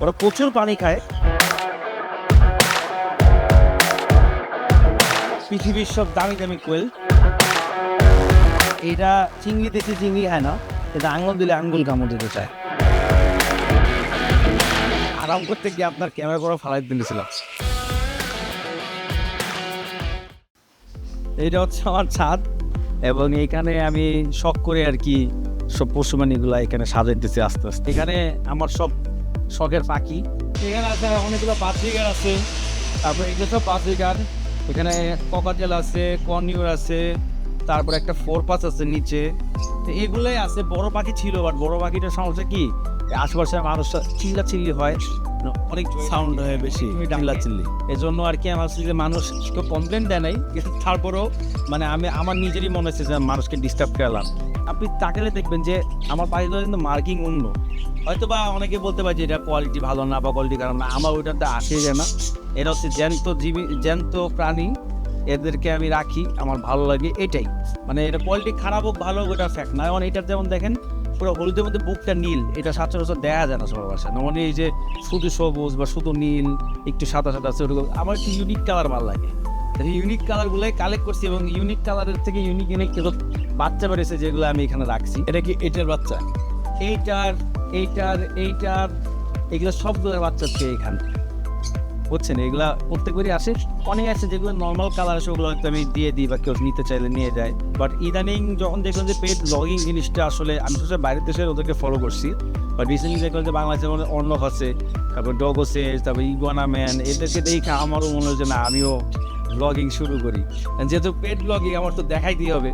ওরা প্রচুর পানি খায়। পৃথিবীর সব দামি দামি কোয়েল। এটা চিংড়ি দেখে চিংড়ি খায় না, এটা আঙুল দিলে আঙ্গুল কামড় দিতে চায়। আরাম করতে গিয়ে আপনার ক্যামেরা করে ফালাই দিয়েছিলাম। এইটা হচ্ছে আমার ছাদ, এবং এইখানে আমি শখ করে আর কি সব পশুমানিগুলো এখানে সাজাইতেছি আস্তে আস্তে। এখানে আমার সব শখের পাখি। এখানে আছে অনেকগুলো বাজরিগার আছে, তারপরে এগুলো সব বাজরিগার। এখানে ককাটেল আছে, কর্নিওর আছে, তারপর একটা ফোরপাস আছে নিচে। তো এগুলোই আছে। বড় পাখি ছিল, বাট বড় পাখিটার সমস্যা কি আশেপাশে মানুষ চিল্লাচিল্লি হয়, অনেক সাউন্ড হয় বেশি চিল্লাচিল্লি। এই জন্য আর কি আমার যে মানুষ কেউ কমপ্লেন দেয় নাই, কিন্তু তারপরেও মানে আমি আমার নিজেরই মনে হচ্ছে যে মানুষকে ডিস্টার্ব করলাম। আপনি তাকালে দেখবেন যে আমার পাখিগুলো কিন্তু মার্কিং অন্য। হয়তো বা অনেকে বলতে পারে যে এটা কোয়ালিটি ভালো না বা কোয়ালিটি খারাপ না, আমার ওইটাতে আসে যায় না। এটা হচ্ছে জ্যান্ত জীবী, জ্যান্ত প্রাণী, এদেরকে আমি রাখি, আমার ভালো লাগে এটাই। মানে এটা কোয়ালিটি খারাপ হোক ভালো হোক ওটা ফ্যাক্ট না। এখন এটা যেমন দেখেন পুরো হলুদের মধ্যে বুকটা নীল, এটা সচরাচর দেখা যায় না সবার বাসায়। মানে এই যে শুধু সবুজ বা শুধু নীল একটু সাদা সাদা আছে, ওরকম আমার একটু ইউনিক কালার ভালো লাগে। ইউনিক কালারগুলোই কালেক্ট করছি, এবং ইউনিক কালারের থেকে ইউনিক ইউনিক কিছু বাচ্চা বেড়েছে যেগুলো আমি এখানে রাখছি। এটা কি এটার বাচ্চা? এইটার এইটার এইটার এগুলো সবগুলোর বাচ্চা হচ্ছে এখানে, বুঝছেন? এগুলা প্রত্যেকবারই আসে। অনেক আছে যেগুলো নর্মাল কালার আছে, ওগুলো হয়তো আমি দিয়ে দিই বা কেউ নিতে চাইলে নিয়ে যায়। বাট ইদানিং যখন দেখলাম যে পেট ব্লগিং জিনিসটা আসলে আমি তো বাইরের দেশের ওদেরকে ফলো করছি, বাট রিসেন্টলি দেখলাম যে বাংলাদেশে অর্ণব আছে, তারপর ডগোসেস, তারপর ইগুয়ানা ম্যান, এদেরকে দেখে আমারও মনে হয় যে না আমিও ব্লগিং শুরু করি। যেহেতু পেট ব্লগিং আমার তো দেখাইতেই হবে,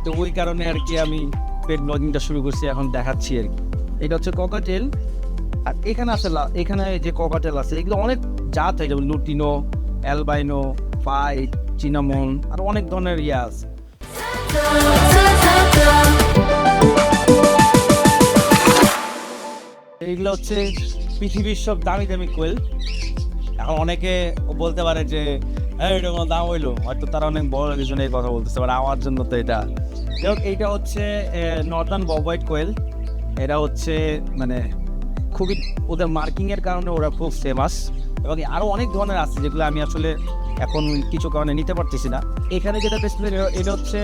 তো ওই কারণে আর কি আমি পেট ব্লগিংটা শুরু করছি, এখন দেখাচ্ছি আর কি। এটা হচ্ছে ককাটেল। আর এখানে আসলে এখানে যে ককাটেল আছে এগুলো অনেক জাত হয়, যেমন লুটিনো, অ্যালবাইনো, ফাইট, চিনামন, আর অনেক ধরনের ইয়ে আছে। এইগুলো হচ্ছে পৃথিবীর সব দামি দামি কোয়েল। এখন অনেকে বলতে পারে যে এটা কোনো দাম হইলো, হয়তো তারা অনেক বড় কিছু নিয়ে কথা বলতেছে, বাট আমার জন্য তো এটা। এইটা হচ্ছে নর্দার্ন বব হোয়াইট কোয়েল। এটা হচ্ছে মানে খুবই ওদের মার্কিংয়ের কারণে ওরা খুব ফেমাস, এবং আরও অনেক ধরনের আছে যেগুলো আমি আসলে এখন কিছু কারণে নিতে পারতেছি না। এখানে যেটা বেশ এটা হচ্ছে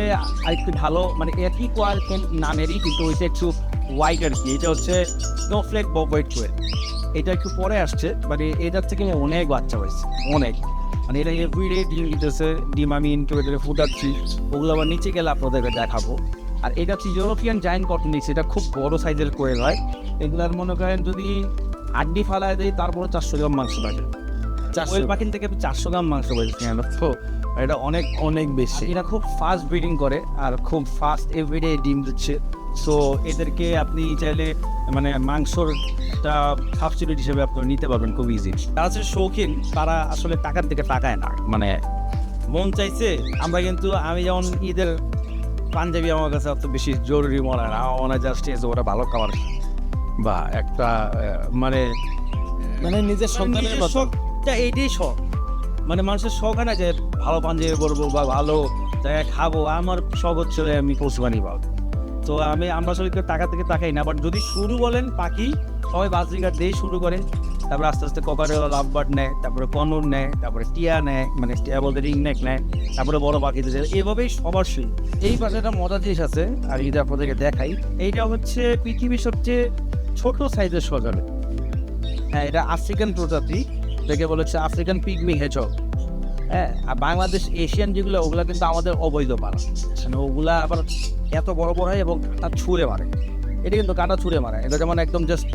আরেকটু ভালো, মানে একই কোয়ালিটি নামেরই, কিন্তু ওইটা একটু হোয়াইট আর কি। এটা হচ্ছে স্নোফ্লেক বব হোয়াইট কোয়েল। এটা একটু পরে আসছে, মানে এটার থেকে অনেক বাচ্চা হয়েছে, অনেক। মানে এটা এভরিডে ডিম দিতেছে, ডিম আমি ইনকিউবেটরে ফুটাচ্ছি, ওগুলো আবার নিচে গেলে আপনাদেরকে দেখাবো। আর এটা হচ্ছে ইউরোপিয়ান জায়ান্ট কটনিক্স, এটা খুব বড় সাইজের কোয়েল হয়। এগুলার মনে করেন যদি আড্ডি ফালায় দেয় তারপরে 400 গ্রাম মাংস পাবে। কোয়েল পাখির থেকে 400 গ্রাম মাংস পাইছি আমরা তো, এটা অনেক অনেক বেশি। এরা খুব ফাস্ট ব্রিডিং করে আর খুব ফাস্ট এভরিডে ডিম দিচ্ছে। সো এদেরকে আপনি চাইলে মানে মাংসর একটা সাবস্টিটিউট হিসেবে আপনি নিতে পারবেন খুব ইজি। তারা হচ্ছে শৌখিন, তারা আসলে টাকার দিকে তাকায় না, মানে মন চাইছে। আমরা কিন্তু আমি যেমন ঈদের পাঞ্জাবি আমার কাছে অত বেশি জরুরি মনে হয় না, আমার মনে হয় জাস্ট ওরা ভালো খাবার বা একটা মানে মানে নিজের সন্তানের শখটা এইটাই শখ। মানে মানুষের শখ হয় না যে ভালো পাঞ্জাবি পরবো বা ভালো জায়গায় খাবো, আমার শখ হচ্ছে আমি পশুপানি পাবো। তো আমরা আসলে কেউ টাকা থেকে তাকাই না, বাট যদি শুরু বলেন পাখি সবাই বাজরিগার দিয়ে শুরু করেন, তারপরে আস্তে আস্তে ককাটেল, লাভবার্ড নেয়, তারপরে কনুর নেয়, তারপরে টিয়া নেয়, মানে টিয়া বলতে রিংনেক নেয়, তারপরে বড় পাখিতে যায়, এভাবেই সবার শুরু। এই পাশে একটা মজার জিনিস আছে, আর যদি আপনাদেরকে দেখাই, এইটা হচ্ছে পৃথিবীর সবচেয়ে ছোট সাইজের সজল। হ্যাঁ, এটা আফ্রিকান প্রজাতি, এটাকে বলেছে আফ্রিকান পিগমি হেজক। হ্যাঁ, আর বাংলাদেশ এশিয়ান যেগুলো ওগুলো কিন্তু আমাদের অবৈধ পালা, মানে ওগুলা আবার এত বড় বড় হয় এবং তার ছুঁড়ে মারে। এটা কিন্তু কাটা ছুঁড়ে মারে, এটা যেমন একদম জাস্ট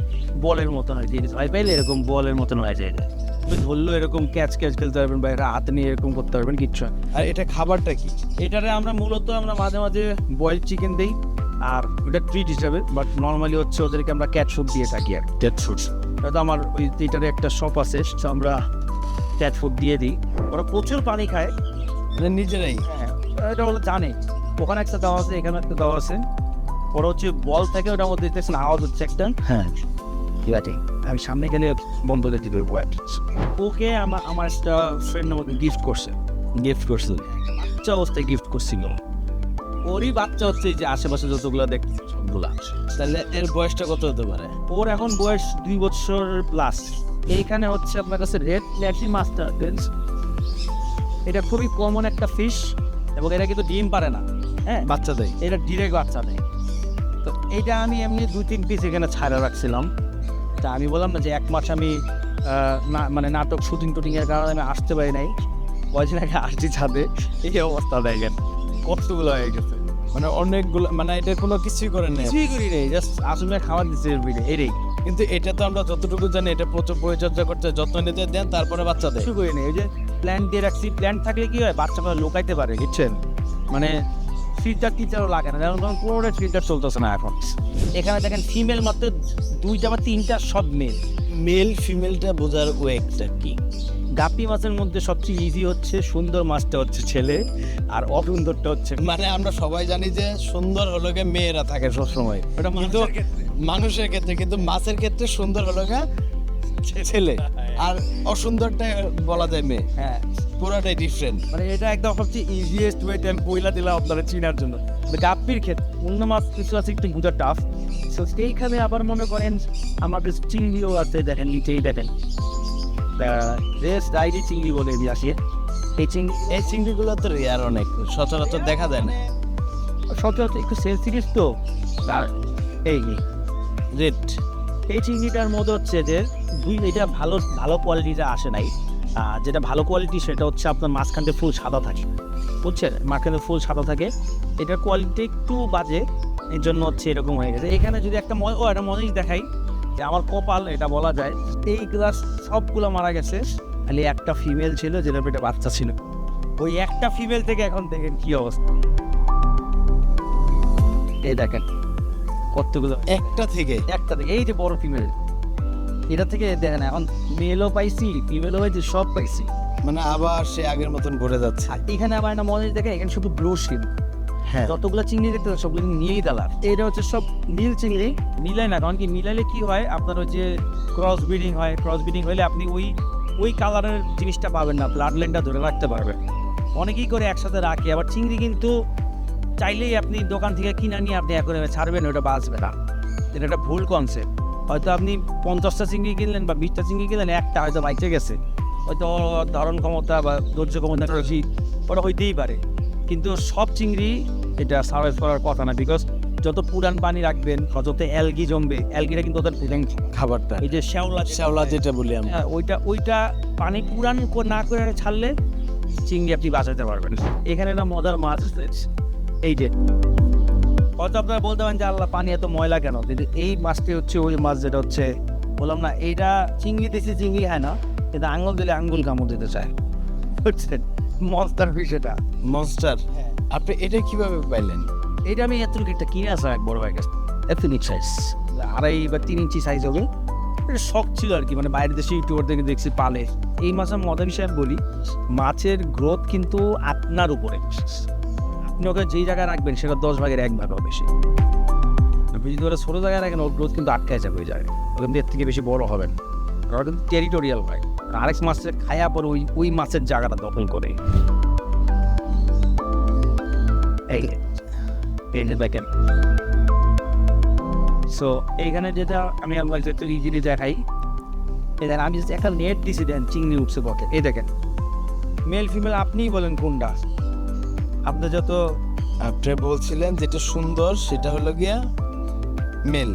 বলের মতন হয়, জিনিস ভয় পাইলে এরকম বলের মতন হয়ে যায়। তুমি ধরলেও এরকম ক্যাচ খেলতে পারবেন, বা এটা হাত নিয়ে এরকম করতে পারবেন, কিচ্ছু। আর এটা খাবারটা কি? এটারে আমরা মূলত মাঝে মাঝে বয়েলড চিকেন দিই, আর ওটা ট্রিট হিসাবে, বাট নর্মালি হচ্ছে ওদেরকে আমরা ক্যাট ফুড দিয়ে থাকি। আর ক্যাট ফুড এটা তো আমার ওই এটারে একটা শপ আছে, আমরা ক্যাট ফুড দিয়ে দিই। ওরা প্রচুর পানি খায় নিজেরাই। হ্যাঁ, এটা বলে জানে। ওখানে একটা দেওয়া আছে, এখানে একটা দেওয়া আছে। ওরা হচ্ছে বল থাকে, ওটার মধ্যে দেখতেছেন আওয়াজ হচ্ছে একটা। হ্যাঁ, ঠিক আছে, আমি সামনে গেলে বন্ধ করে দিতে পারবো। ওকে আমার একটা ফ্রেন্ড আমাকে গিফট করছে বাচ্চা অবস্থায় গিফট করছিল। ওরই বাচ্চা হচ্ছে যে আশেপাশে যতগুলো দেখতে সবগুলা। তাহলে এর বয়সটা কত হতে পারে? ওর এখন বয়স 2 বছর প্লাস। এইখানে হচ্ছে আপনার কাছে রেড ল্যাটি মাস্টার ফিশ। এটা খুবই কমন একটা ফিশ এবং এটা কিন্তু ডিম পারে না, হ্যাঁ বাচ্চা দেয়। এটা ডিরেক্ট বাচ্চা দেয়। তো এইটা আমি এমনি 2-3 পিস এখানে ছাড়া রাখছিলাম। তা আমি বললাম না যে 1 মাস আমি মানে নাটক শুটিং টুটিংয়ের কারণে আমি আসতে পারি নাই, কয়েকদিন আগে আসছি ছাদে, এই অবস্থা দেখেন কতগুলো হয়ে গেছে। মানে অনেকগুলো, মানে এটা কোনো কিছুই করেন না। কিছুই করি নেই, জাস্ট আসলে খাবার দিচ্ছে এটাই। কিন্তু এটা তো আমরা যতটুকু জানি এটা প্রচুর পরিচর্যা করতে, যত্ন নিতে দেন, তারপরে বাচ্চা দেয়। কিছু করি নেই, ওই যে প্ল্যান্ট দিয়ে রাখছি। প্ল্যান্ট থাকলে কি হয়, বাচ্চাগুলো লুকাইতে পারে, বুঝছেন? মানে ফিল্টার টিচারও লাগে না, যেমন পুরোটা ফিল্টার চলতেছে না এখন। এখানে দেখেন ফিমেল মাত্র 2টা বা 3টা, সব মেল। মেল ফিমেলটা বোঝার ওয়েটা কি? গাপ্পি মাছের মধ্যে সবচেয়ে ইজি হচ্ছে সুন্দর মাছটা হচ্ছে ছেলে, আর অসুন্দরটা হচ্ছে। মানে আমরা সবাই জানি যে সুন্দর হলো গিয়ে মেয়েরা থাকে সবসময়, ওটা কিন্তু মানুষের ক্ষেত্রে, কিন্তু মাছের ক্ষেত্রে সুন্দর হলো গিয়ে ছেলে, আর অসুন্দরটা বলা যায় মেয়ে। হ্যাঁ, পুরাটাই ডিফারেন্ট। মানে এটা একদম সবচেয়ে ইজিয়েস্ট ওয়ে আমি পয়লা দিলাম আপনারা চিনার জন্য। গাপ্পির ক্ষেত্রে অন্য মাছ কিছু আছে একটু বোঝা টাফ। সো সেইখানে আবার মনে করেন আমাদের চিংড়িও আছে, দেখেন নিচেই দেখেন রেস্ট ডাইরি চিংড়ি বলে দিয়ে আসি। এই চিংড়িগুলো তো রেয়ার, অনেক সচরাচর দেখা যায় না। সচরাচর একটু সেন্সিটিভ তো। আর এই রেড, এই চিংড়িটার মধ্যে হচ্ছে যে এটা ভালো ভালো কোয়ালিটিটা আসে নাই। যেটা ভালো কোয়ালিটি সেটা হচ্ছে আপনার মাঝখানটা ফুল সাদা থাকে, বুঝছেন? মাঝখানে ফুল সাদা থাকে, এটার কোয়ালিটি একটু বাজে, এর জন্য হচ্ছে এরকম হয়ে গেছে। এখানে যদি একটা একটা মজাই দেখাই যে আমার কপাল, এটা বলা যায় এই গ্লাস সবগুলো মারা গেছে, খালি একটা ফিমেল ছিল যেটা পেটে বাচ্চা ছিল। ওই একটা ফিমেল থেকে এখন দেখেন কি অবস্থা, এই দেখেন কতগুলো, একটা থেকে এই যে বড় ফিমেল, এটা থেকে দেখেন এখন মেলও পাইছি, ফিমেলও হয়েছে, সব পাইছি। মানে আবার সে আগের মতন ভরে যাচ্ছে। আর এখানে আবার একটা মজা দেখে, এখানে শুধু ব্লু শিল। হ্যাঁ, যতগুলো চিংড়ি দেখতে পাচ্ছেন সবগুলো নীল কালার। এটা হচ্ছে সব নীল চিংড়ি। মিলাই না, কারণ কি মিলাইলে কি হয়, আপনার ওই যে ক্রস ব্রিডিং হয়, ক্রস ব্রিডিং হলে আপনি ওই কালারের জিনিসটা পাবেন না, ব্লাড লাইনটা ধরে রাখতে পারবেন। অনেকেই করে একসাথে রাখে। আবার চিংড়ি কিন্তু চাইলেই আপনি দোকান থেকে কিনে নিয়ে আপনি এখন ছাড়বেন, ওটা বাঁচবে না। এটা একটা ভুল কনসেপ্ট। হয়তো আপনি 50টা চিংড়ি কিনলেন বা 20টা চিংড়ি কিনলেন, একটা হয়তো বাইচে গেছে, হয়তো ধারণ ক্ষমতা বা ধৈর্য ক্ষমতা বেশি, ওটা হইতেই পারে। কিন্তু সব চিংড়ি এটা সার্ভাইভ করার কথা না, বিকজ যত পুরান পানি রাখবেন, যত অ্যালগি জমবে, অ্যালগিটা কিন্তু ওদের পুরান খাবারটা, এই যে শ্যাওলা যেটা বলি আমরা, হ্যাঁ, ওইটা পানি পুরান না করে ছাড়লে চিংড়ি আপনি বাঁচাতে পারবেন। এখানে একটা মজার মাছ আছে, এই যে হয়তো আপনারা বলতে পারেন যে আল্লাহ পানি এত ময়লা কেন, কিন্তু এই মাছটি হচ্ছে ওই মাছ যেটা হচ্ছে বললাম না, এইটা চিংড়ি দিচ্ছে, চিংড়ি হয় না, কিন্তু আঙুল দিলে আঙ্গুল কামড় দিতে চায়, বুঝছেন? মনস্টার ফিশ এটা, মনস্টার। আপনি এটা কিভাবে পাইলেন? এটা আমি এতটুকু একটা কিনে আসলাম এক বড় ভাইয়ের কাছে, এথনিক সাইজ 2.5 বা 3 ইঞ্চি সাইজ হবে। এটা শখ ছিল আর কি, মানে বাইরের দেশে ইউটিউবার থেকে দেখছি পালে। এই মাছের মজার বিষয়ে আমি বলি, মাছের গ্রোথ কিন্তু আপনার উপরে। আপনি ওকে যেই জায়গায় রাখবেন সেটা 10 ভাগের 1 ভাগ হবে বেশি। আপনি যদি ওরা ছোটো জায়গায় রাখেন, ওর গ্রোথ কিন্তু আটকায় যাবে ওই জায়গায়, ও কিন্তু এর থেকে বেশি বড় হবেন। ওরা কিন্তু টেরিটোরিয়াল হয়, আরেক মাছের খায়া পর ওই মাছের জায়গাটা দখল করে। এই দেখেন, সো এইখানে যেটা আমি আপনাকে একটু ইজিলি দেখাই, এই দেখেন আমি একটা নেট দিছি, দেন চিংড়ি উঠছে পথে। এই দেখেন মেল ফিমেল আপনিই বলেন কোনটা। আপনি যত আপনি বলছিলেন যেটা সুন্দর সেটা হলো গিয়া মেল,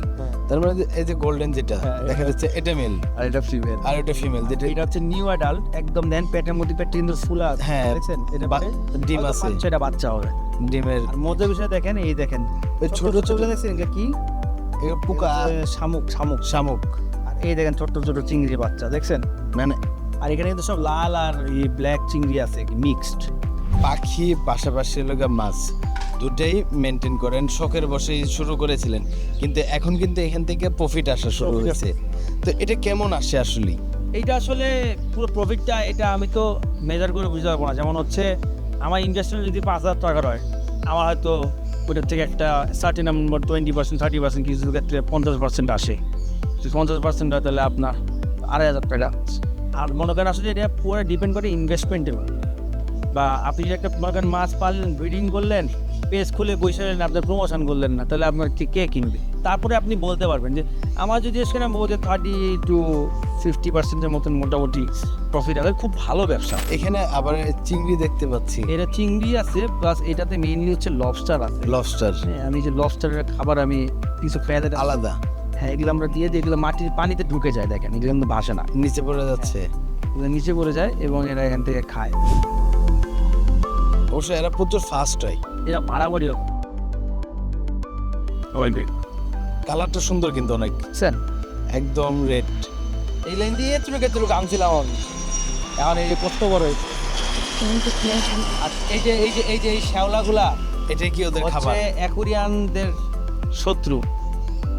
তার মানে এই যে গোল্ডেন যেটা দেখা যাচ্ছে এটা মেল, আর এটা ফিমেল, আর এটা ফিমেল। যেটা এটা হচ্ছে নিউ অ্যাডাল্ট একদম, দেন পেটের মধ্যে পেটটা কিন্তু ফুলা, হ্যাঁ, দেখছেন? এটা ডিম আছে, সেটা বাচ্চা হবে ডিমের। আর মজার বিষয় দেখেন, এই দেখেন ছোট ছোট দেখছেন এটা কি, পোকা, শামুক। শামুক। আর এই দেখেন ছোট ছোট চিংড়ি বাচ্চা, দেখছেন? মানে আর এখানে কিন্তু সব লাল আর ব্ল্যাক চিংড়ি আছে, মিক্সড। পাখি পাশাপাশি লগা মাছ দুটাই মেনটেন করেন, শখের বসেই শুরু করেছিলেন, কিন্তু এখন কিন্তু এখান থেকে প্রফিট আসা শুরু হয়েছে। তো এটা কেমন আসে আসলে? এইটা আসলে পুরো প্রফিটটা, এটা আমি তো মেজার করে বুঝতে পারবো না। যেমন হচ্ছে আমার ইনভেস্টমেন্ট যদি 5,000 টাকার হয়, আমার হয়তো ওইটার থেকে একটা সার্টেন নাম্বার 20%, 30%, কিছু ক্ষেত্রে 50% আসে। 50% হয় তাহলে আপনার 2,500 টাকা। আর মনে করেন আসলে এটা পুরো ডিপেন্ড করে ইনভেস্টমেন্টের, বা আপনি যদি একটা মনে করেন মাছ পাললেন, ব্রিডিং করলেন, পেজ খুলে বসে আপনার প্রমোশন করলেন না, তাহলে আপনার কে কিনবে? তারপরে আপনি বলতে পারবেন যে আমার যদি সেখানে বলতে 30-50% মতন মোটামুটি প্রফিট হবে, খুব ভালো ব্যবসা। এখানে আবার চিংড়ি দেখতে পাচ্ছি, এটা চিংড়ি আছে, প্লাস এটাতে মেইনলি হচ্ছে লবস্টার আছে। লবস্টার হ্যাঁ, আমি যে লবস্টারের খাবার আমি কিছু ফেলে আলাদা, হ্যাঁ এগুলো আমরা দিয়ে দিই, এগুলো মাটির পানিতে ঢুকে যায়, দেখেন এগুলো কিন্তু ভাসে না, নিচে পড়ে যাচ্ছে। এগুলো নিচে পড়ে যায় এবং এরা এখান থেকে খায়। অবশ্য এরা প্রচুর ফাস্ট হয়। এরা বাড়াবাড়ি কালারটা সুন্দর কিন্তু অনেক, স্যার একদম রেড। এই লাইন দিয়ে চুরুক আনছিলাম আমি, এখন এই যে কত বড় হয়েছে। আর এই যে শ্যাওলাগুলা এটা কি ওদের খাবার? হচ্ছে অ্যাকুরিয়ানদের শত্রু,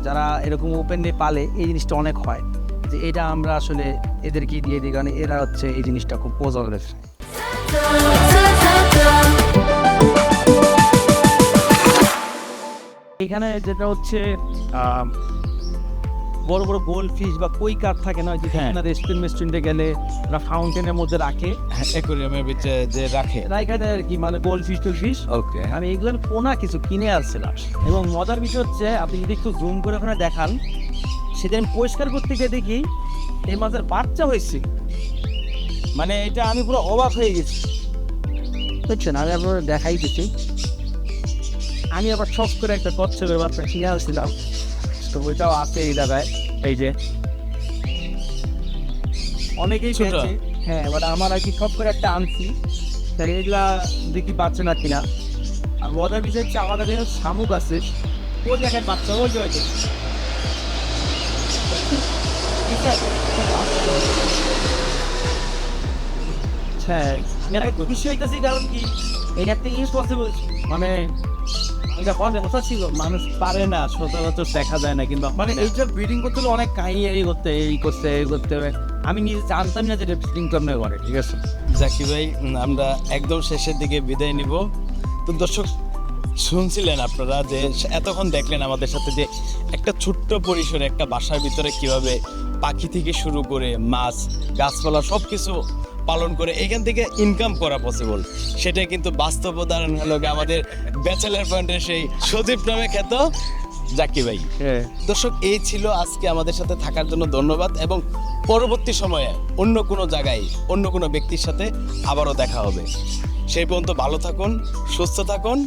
যারা এরকম ওপেনে পালে এই জিনিসটা অনেক হয়, যে এটা আমরা আসলে এদেরকে দিয়ে দিই, কারণ এরা হচ্ছে এই জিনিসটা খুব পছন্দের। এখানে যেটা হচ্ছে বড় বড় গোল্ড ফিশ বা কই কাঠ থাকে না, যে রেস্টুরেন্টে গেলে ওরা ফাউন্টেনের মধ্যে রাখে, অ্যাকোয়ারিয়ামের ভিতরে যে রাখে, রাখা যায় আর কি, মানে গোল্ড ফিশ টুল ফিশ। ওকে, আমি এগুলোর পোনা কিছু কিনে আসছিলাম, এবং মজার বিষয় হচ্ছে আপনি যদি একটু জুম করে ওখানে দেখান, সেদিন আমি পরিষ্কার করতে গিয়ে দেখি এই মাছের বাচ্চা হয়েছে, মানে এটা আমি পুরো অবাক হয়ে গেছি, বুঝছেন। আমি আপনার দেখাই দিচ্ছি, আমি আবার শখ করে একটা কচ্ছপের বাচ্চা কিনে আসছিলাম, তো ওইটাও আছে এই জায়গায়, এই যে অনেকেই ছোট। পেয়েছে। হ্যাঁ, এবার আমার আর কি সব করে একটা আনছি, তাহলে এগুলা দেখি পাচ্ছে না কিনা। আর মজার বিষয় হচ্ছে আমাদের এখানে শামুক আছে, ও দেখেন বাচ্চা, ওই যে হ্যাঁ, এটা খুশি হইতেছি কারণ কি এটা একটা ইম্পসিবল, মানে এটা বলে কথা ছিল, মানুষ পারে না, সচরাচর দেখা যায় না, কিংবা মানে এইটা ব্রিডিং করতে হলে অনেক কাহিনী করতে হবে। আমি নিজে জানতাম না যে এটা ব্রিডিং কেমন করে, ঠিক আছে। জাকি ভাই, আমরা একদম শেষের দিকে বিদায় নিব। তো দর্শক শুনছিলেন আপনারা যে এতক্ষণ দেখলেন আমাদের সাথে যে একটা ছোট্ট পরিসরে একটা বাসার ভিতরে কিভাবে পাখি থেকে শুরু করে মাছ, গাছপালা সব কিছু পালন করে এখান থেকে ইনকাম করা পসিবল, সেটা কিন্তু বাস্তব উদাহরণ হলো আমাদের ব্যাচেলার পয়েন্টের সেই সজীব নামে খ্যাত জাকি ভাই। হ্যাঁ, দর্শক, এই ছিল আজকে আমাদের সাথে থাকার জন্য ধন্যবাদ, এবং পরবর্তী সময়ে অন্য কোনো জায়গায় অন্য কোনো ব্যক্তির সাথে আবারও দেখা হবে। সেই পর্যন্ত ভালো থাকুন, সুস্থ থাকুন।